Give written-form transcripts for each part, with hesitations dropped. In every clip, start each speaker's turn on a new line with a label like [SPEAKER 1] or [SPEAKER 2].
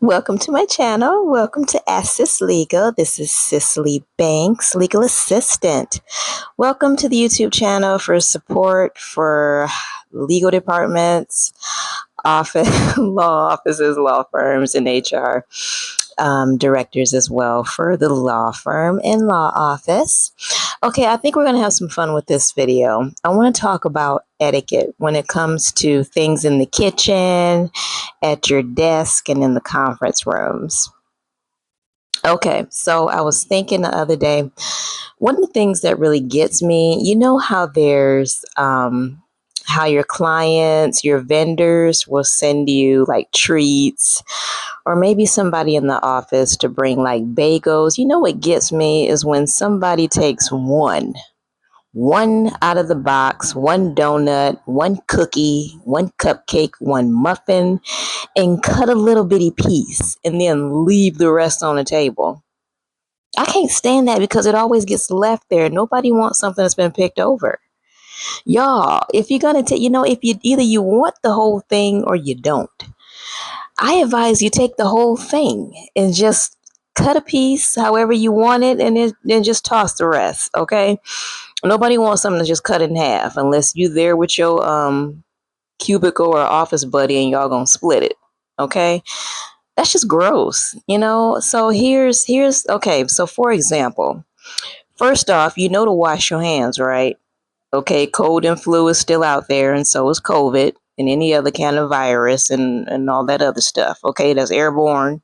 [SPEAKER 1] Welcome to my channel. Welcome to Access Legal. This is Sisceley Banks, legal assistant. Welcome to the YouTube channel for support for legal departments, office, law offices, law firms, and HR directors as well for the law firm and law office. Okay, I think we're going to have some fun with this video. I want to talk about etiquette when it comes to things in the kitchen, at your desk, and in the conference rooms. Okay, so I was thinking the other day, one of the things that really gets me, you know how there's how your clients, your vendors will send you like treats, or maybe somebody in the office to bring like bagels. You know what gets me is when somebody takes one out of the box, one donut, one cookie, one cupcake, one muffin, and cut a little bitty piece and then leave the rest on the table. I can't stand that because it always gets left there. Nobody wants something that's been picked over. Y'all, if you're gonna take, if you either you want the whole thing or you don't. I advise you take the whole thing and just cut a piece however you want it, and then just toss the rest. Okay. Nobody wants something to just cut in half unless you there with your cubicle or office buddy and y'all gonna split it. Okay. That's just gross. So here's okay. So for example, first off, to wash your hands, right? Okay, cold and flu is still out there, and so is COVID and any other kind of virus and all that other stuff. Okay, that's airborne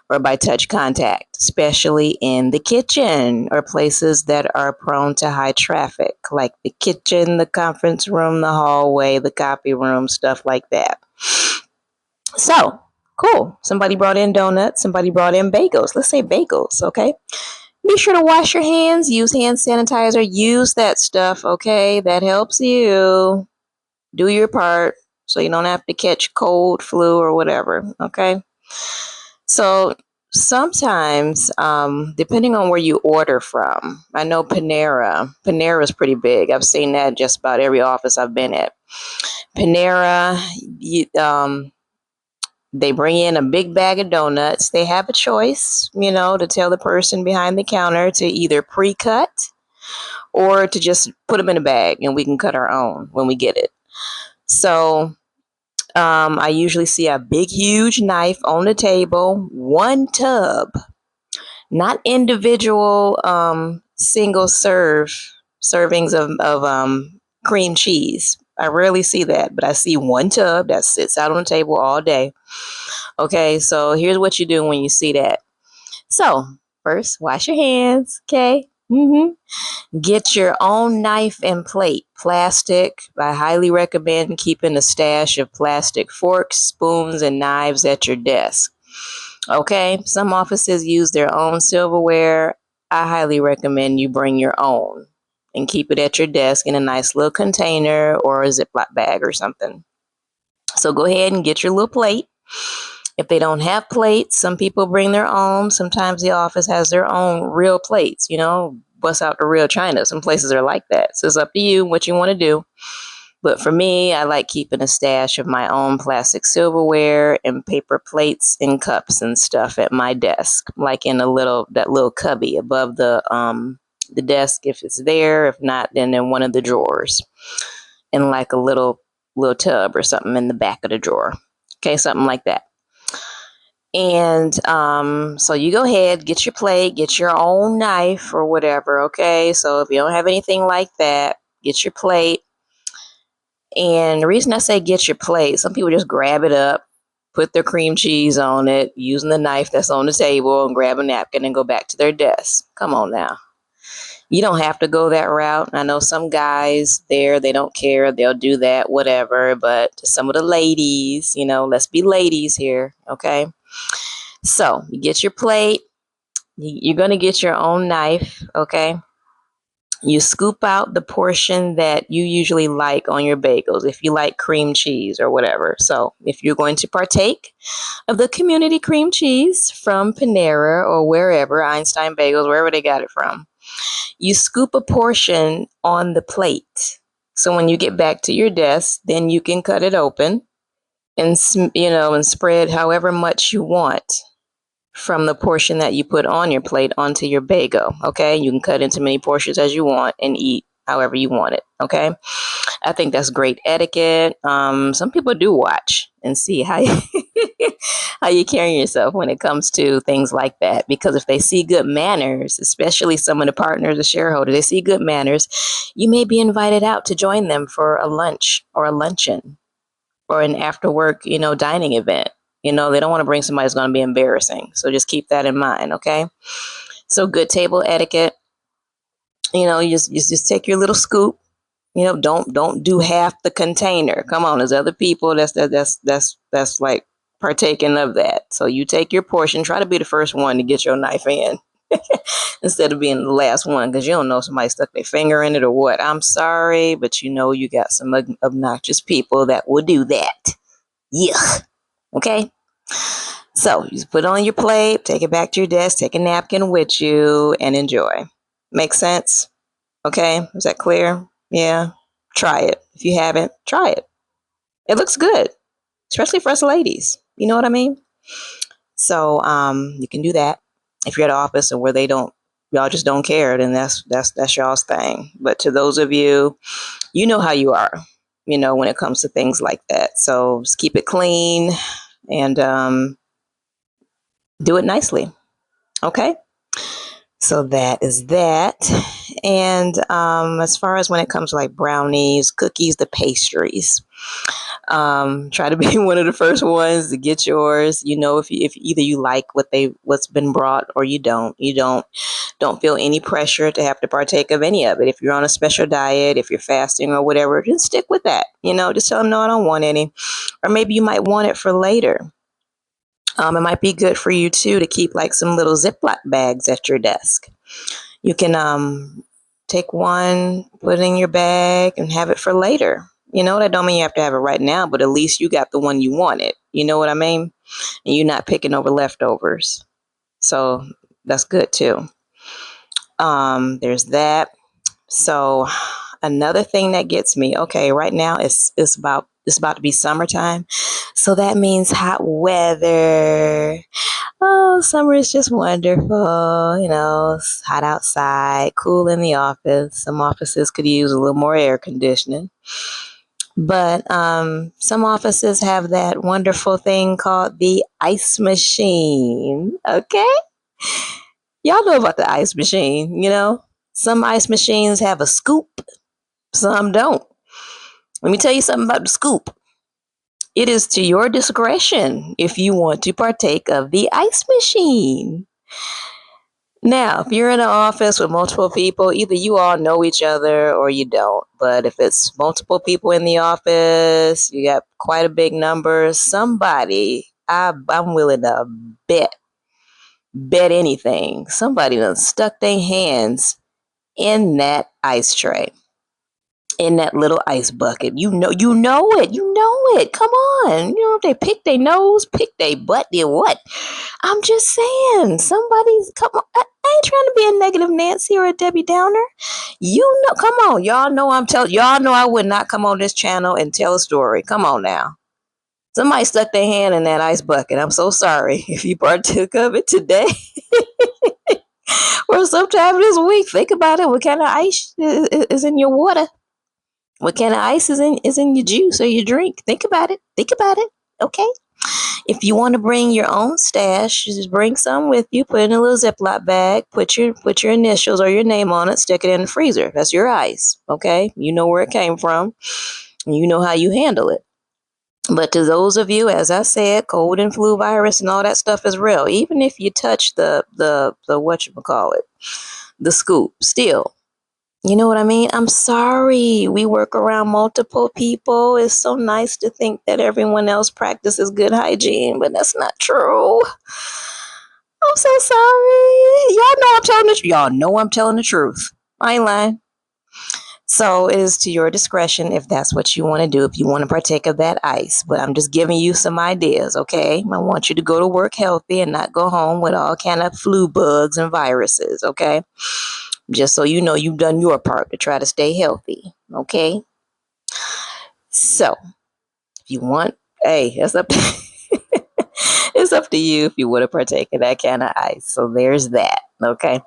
[SPEAKER 1] or by touch contact, especially in the kitchen or places that are prone to high traffic, like the kitchen, the conference room, the hallway, the copy room, stuff like that. So, cool. Somebody brought in donuts, somebody brought in bagels. Let's say bagels, okay? Be sure to wash your hands, use hand sanitizer, use that stuff, okay? That helps you do your part so you don't have to catch cold, flu, or whatever, okay? So sometimes, depending on where you order from, I know Panera is pretty big. I've seen that just about every office I've been at. Panera, they bring in a big bag of donuts. They have a choice, to tell the person behind the counter to either pre-cut or to just put them in a bag and we can cut our own when we get it. So I usually see a big, huge knife on the table, one tub, not individual single servings of cream cheese. I rarely see that, but I see one tub that sits out on the table all day. Okay, so here's what you do when you see that. So first, wash your hands, okay? Get your own knife and plate, plastic. I highly recommend keeping a stash of plastic forks, spoons, and knives at your desk. Okay, some offices use their own silverware. I highly recommend you bring your own and keep it at your desk in a nice little container or a Ziploc bag or something. So go ahead and get your little plate. If they don't have plates, some people bring their own. Sometimes the office has their own real plates, bust out the real china. Some places are like that. So it's up to you what you want to do. But for me, I like keeping a stash of my own plastic silverware and paper plates and cups and stuff at my desk, like in that little cubby above the desk if it's there. If not, then in one of the drawers, in like a little tub or something in the back of the drawer. Okay, something like that. And so you go ahead, get your plate, get your own knife or whatever. Okay, so if you don't have anything like that, get your plate. And the reason I say get your plate, some people just grab it up, put their cream cheese on it, using the knife that's on the table, and grab a napkin and go back to their desk. Come on now. You don't have to go that route. I know some guys they don't care. They'll do that, whatever. But to some of the ladies, let's be ladies here, okay? So you get your plate. You're going to get your own knife, okay? You scoop out the portion that you usually like on your bagels, if you like cream cheese or whatever. So if you're going to partake of the community cream cheese from Panera or wherever, Einstein Bagels, wherever they got it from, you scoop a portion on the plate. So when you get back to your desk, then you can cut it open and and spread however much you want from the portion that you put on your plate onto your bagel. Okay, you can cut into many portions as you want and eat however you want it. Okay, I think that's great etiquette. Some people do watch and see how you, how you carry yourself when it comes to things like that. Because if they see good manners, especially some of the partners or shareholders, they see good manners, you may be invited out to join them for a lunch or a luncheon or an after work, dining event. They don't want to bring somebody who's going to be embarrassing. So just keep that in mind, okay? So good table etiquette. You just take your little scoop. Don't do half the container. Come on, there's other people that's like partaking of that. So you take your portion. Try to be the first one to get your knife in instead of being the last one, because you don't know if somebody stuck their finger in it or what. I'm sorry, but you got some obnoxious people that will do that. Yeah. Okay. So you just put it on your plate, take it back to your desk, take a napkin with you, and enjoy. Make sense? Okay. Is that clear? Yeah. Try it. If you haven't, try it. It looks good, especially for us ladies. You know what I mean? So you can do that. If you're at an office and where y'all just don't care, then that's y'all's thing. But to those of you, you know how you are, when it comes to things like that. So just keep it clean and do it nicely. Okay. So that is that. And as far as when it comes to like brownies, cookies, the pastries, try to be one of the first ones to get yours. If either you like what's been brought or you don't feel any pressure to have to partake of any of it. If you're on a special diet, if you're fasting or whatever, just stick with that. Just tell them, no, I don't want any. Or maybe you might want it for later. It might be good for you too to keep like some little Ziploc bags at your desk. You can take one, put it in your bag, and have it for later. That don't mean you have to have it right now, but at least you got the one you wanted. You know what I mean? And you're not picking over leftovers. So that's good too. There's that. So another thing that gets me, okay, right now it's about to be summertime. So that means hot weather. Oh, summer is just wonderful. It's hot outside, cool in the office. Some offices could use a little more air conditioning. But some offices have that wonderful thing called the ice machine. Okay? Y'all know about the ice machine. Some ice machines have a scoop, some don't. Let me tell you something about the scoop. It is to your discretion if you want to partake of the ice machine. Now, if you're in an office with multiple people, either you all know each other or you don't. But if it's multiple people in the office, you got quite a big number, I'm willing to bet anything. Somebody done stuck their hands in that ice tray, in that little ice bucket. You know it. Come on. If they pick their nose, pick their butt, then what? I'm just saying, come on. I ain't trying to be a negative Nancy or a Debbie Downer. Come on. Y'all know I would not come on this channel and tell a story. Come on now. Somebody stuck their hand in that ice bucket. I'm so sorry if you partook of it today or sometime this week. Think about it. What kind of ice is in your water? What kind of ice is in your juice or your drink? Think about it. Okay. If you want to bring your own stash, just bring some with you. Put it in a little Ziploc bag. Put your initials or your name on it. Stick it in the freezer. That's your ice. Okay. You know where it came from. You know how you handle it. But to those of you, as I said, cold and flu virus and all that stuff is real. Even if you touch the whatchamacallit, the scoop, still. You know what I mean? I'm sorry. We work around multiple people. It's so nice to think that everyone else practices good hygiene, but that's not true. I'm so sorry. Y'all know I'm telling the truth. I ain't lying. So it is to your discretion if that's what you want to do, if you want to partake of that ice. But I'm just giving you some ideas, okay? I want you to go to work healthy and not go home with all kind of flu bugs and viruses, okay? Just so you know you've done your part to try to stay healthy, okay? So if you want Hey, it's up to, it's up to you if you want to partake in that kind of ice. So there's that. Okay.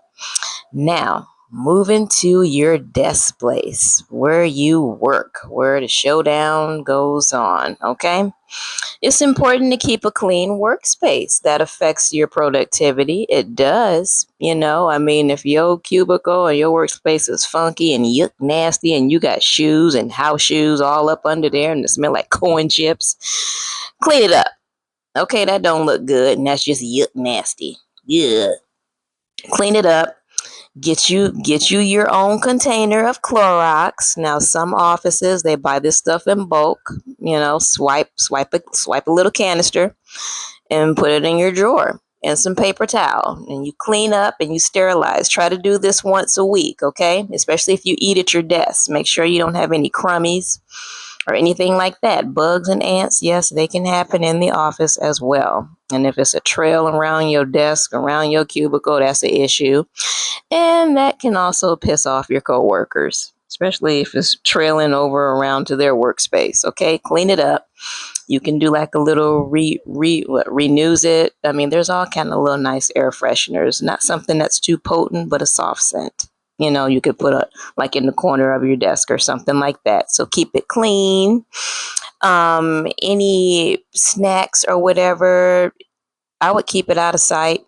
[SPEAKER 1] Now, moving to your desk place where you work, where the showdown goes on. Okay. It's important to keep a clean workspace. That affects your productivity. It does. I mean, if your cubicle or your workspace is funky and yuck nasty and you got shoes and house shoes all up under there and it smell like corn chips, clean it up. Okay, that don't look good and that's just yuck nasty. Yeah. Clean it up. Get you your own container of Clorox. Now, some offices they buy this stuff in bulk. Swipe a little canister and put it in your drawer and some paper towel. And you clean up and you sterilize. Try to do this once a week, okay? Especially if you eat at your desk. Make sure you don't have any crummies or anything like that. Bugs and ants, yes, they can happen in the office as well. And if it's a trail around your desk, around your cubicle, that's an issue. And that can also piss off your coworkers, especially if it's trailing over around to their workspace. Okay, clean it up. You can do like a little renews it. I mean, there's all kind of little nice air fresheners. Not something that's too potent, but a soft scent. You could put like in the corner of your desk or something like that. So keep it clean. Any snacks or whatever, I would keep it out of sight.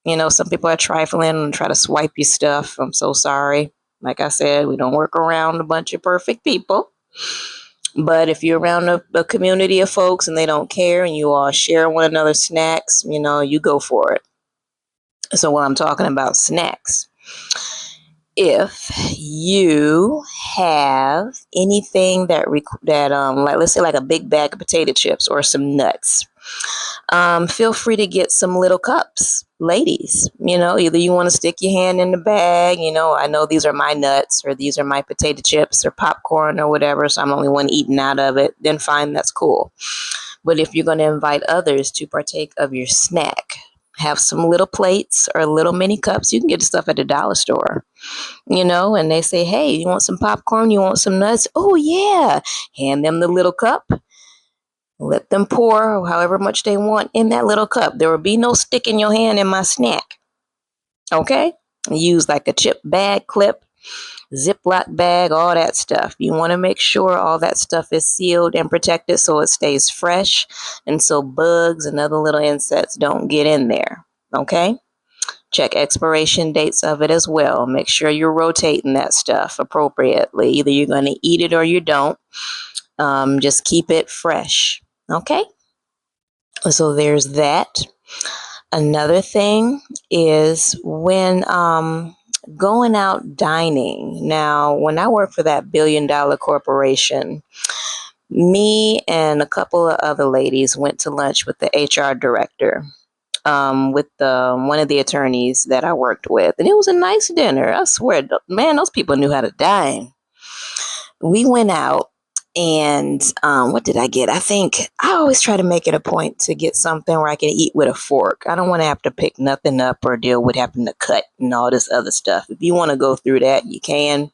[SPEAKER 1] Some people are trifling and try to swipe your stuff. I'm so sorry. Like I said, we don't work around a bunch of perfect people. But if you're around a community of folks and they don't care and you all share one another's snacks, you go for it. So while I'm talking about snacks, if you have anything that like let's say like a big bag of potato chips or some nuts, feel free to get some little cups, ladies. Either you want to stick your hand in the bag, I know these are my nuts or these are my potato chips or popcorn or whatever, so I'm the only one eating out of it, then fine, that's cool. But if you're going to invite others to partake of your snack, have some little plates or little mini cups. You can get the stuff at the dollar store, and they say, hey, you want some popcorn? You want some nuts? Oh, yeah. Hand them the little cup. Let them pour however much they want in that little cup. There will be no sticking your hand in my snack. Okay? Use like a chip bag clip, Ziploc bag, all that stuff. You want to make sure all that stuff is sealed and protected so it stays fresh and so bugs and other little insects don't get in there. Okay? Check expiration dates of it as well. Make sure you're rotating that stuff appropriately. Either you're going to eat it or you don't. Just keep it fresh. Okay? So there's that. Another thing is when going out dining. Now, when I worked for that billion-dollar corporation, me and a couple of other ladies went to lunch with the HR director, with one of the attorneys that I worked with. And it was a nice dinner. I swear, man, those people knew how to dine. We went out. And what did I get? I think I always try to make it a point to get something where I can eat with a fork. I don't want to have to pick nothing up or deal with having to cut and all this other stuff. If you want to go through that, you can.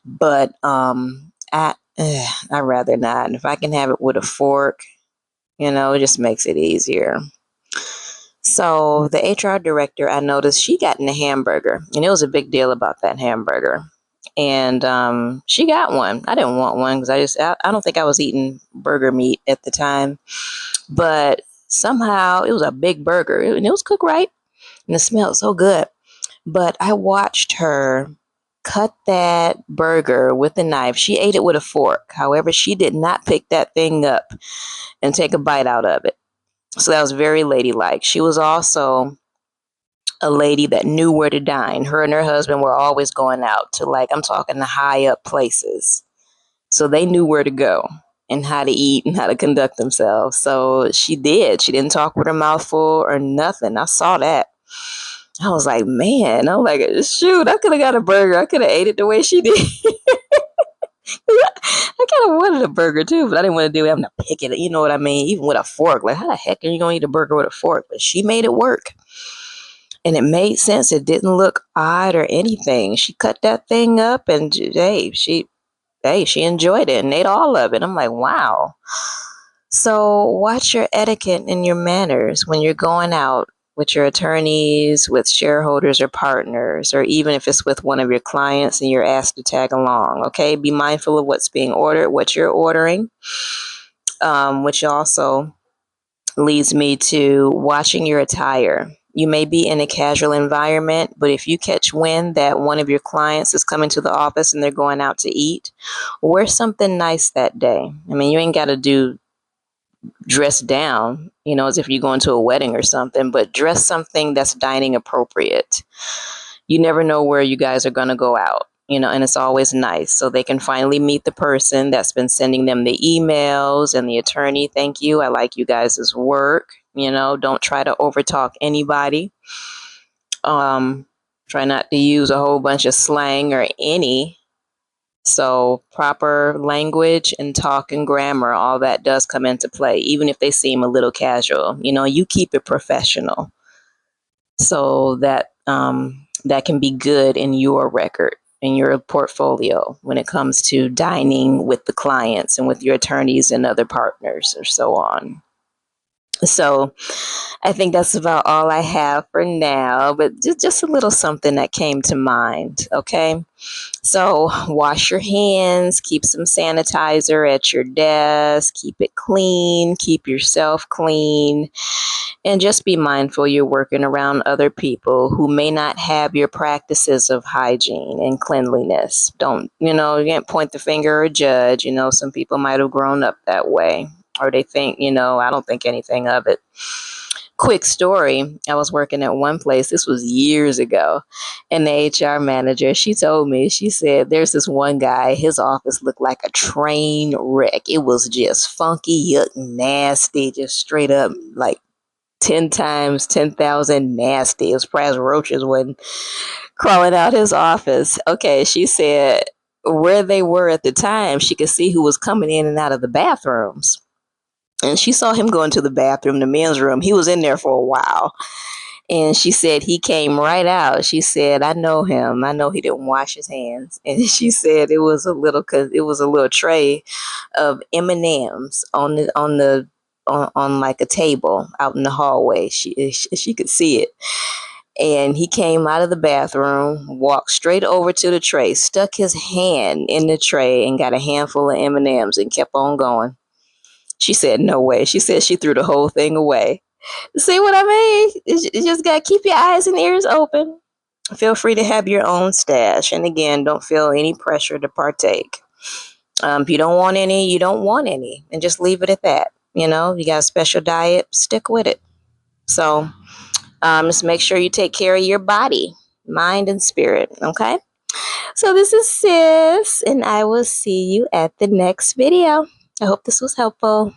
[SPEAKER 1] But I'd rather not. And if I can have it with a fork, it just makes it easier. So the HR director, I noticed she got in a hamburger, and it was a big deal about that hamburger. And she got one. I didn't want one because I don't think I was eating burger meat at the time. But somehow it was a big burger and it was cooked right and it smelled so good. But I watched her cut that burger with a knife. She ate it with a fork. However, she did not pick that thing up and take a bite out of it. So that was very ladylike. She was also a lady that knew where to dine. Her and her husband were always going out to, like, I'm talking the high up places. So they knew where to go and how to eat and how to conduct themselves. So she did. She didn't talk with her mouth full or nothing. I saw that. I was like, man, I'm like, shoot, I could have got a burger. I could have ate it the way she did. I kind of wanted a burger too, but I didn't want to do it. I'm not picking it. You know what I mean? Even with a fork. Like, how the heck are you going to eat a burger with a fork? But she made it work. And it made sense. It didn't look odd or anything. She cut that thing up and she enjoyed it and ate all of it. I'm like, wow. So watch your etiquette and your manners when you're going out with your attorneys, with shareholders or partners, or even if it's with one of your clients and you're asked to tag along. Okay, be mindful of what's being ordered, what you're ordering, which also leads me to watching your attire. You may be in a casual environment, but if you catch wind that one of your clients is coming to the office and they're going out to eat, wear something nice that day. I mean, you ain't got to do dress down, as if you're going to a wedding or something, but dress something that's dining appropriate. You never know where you guys are going to go out, and it's always nice. So they can finally meet the person that's been sending them the emails and the attorney. Thank you. I like you guys' work. Don't try to overtalk anybody. Try not to use a whole bunch of slang or any. So proper language and talk and grammar, all that does come into play, even if they seem a little casual. You keep it professional so that that can be good in your record, in your portfolio when it comes to dining with the clients and with your attorneys and other partners or so on. So I think that's about all I have for now, but just a little something that came to mind. Okay. So wash your hands, keep some sanitizer at your desk, keep it clean, keep yourself clean, and just be mindful you're working around other people who may not have your practices of hygiene and cleanliness. You can't point the finger or judge. Some people might have grown up that way, or they think, I don't think anything of it. Quick story, I was working at one place, this was years ago, and the HR manager, she told me, she said, there's this one guy, his office looked like a train wreck. It was just funky, yuck, nasty, just straight up like 10 times 10,000 nasty. It was surprised roaches wasn't crawling out his office. Okay, she said where they were at the time, she could see who was coming in and out of the bathrooms. And she saw him go into the bathroom, the men's room. He was in there for a while. And she said he came right out. She said, I know him. I know he didn't wash his hands. And she said it was a little tray of M&Ms on like a table out in the hallway. She could see it. And he came out of the bathroom, walked straight over to the tray, stuck his hand in the tray and got a handful of M&Ms and kept on going. She said, no way. She said she threw the whole thing away. See what I mean? You just got to keep your eyes and ears open. Feel free to have your own stash. And again, don't feel any pressure to partake. If you don't want any, you don't want any. And just leave it at that. You got a special diet, stick with it. So just make sure you take care of your body, mind, and spirit. Okay? So this is Sis, and I will see you at the next video. I hope this was helpful.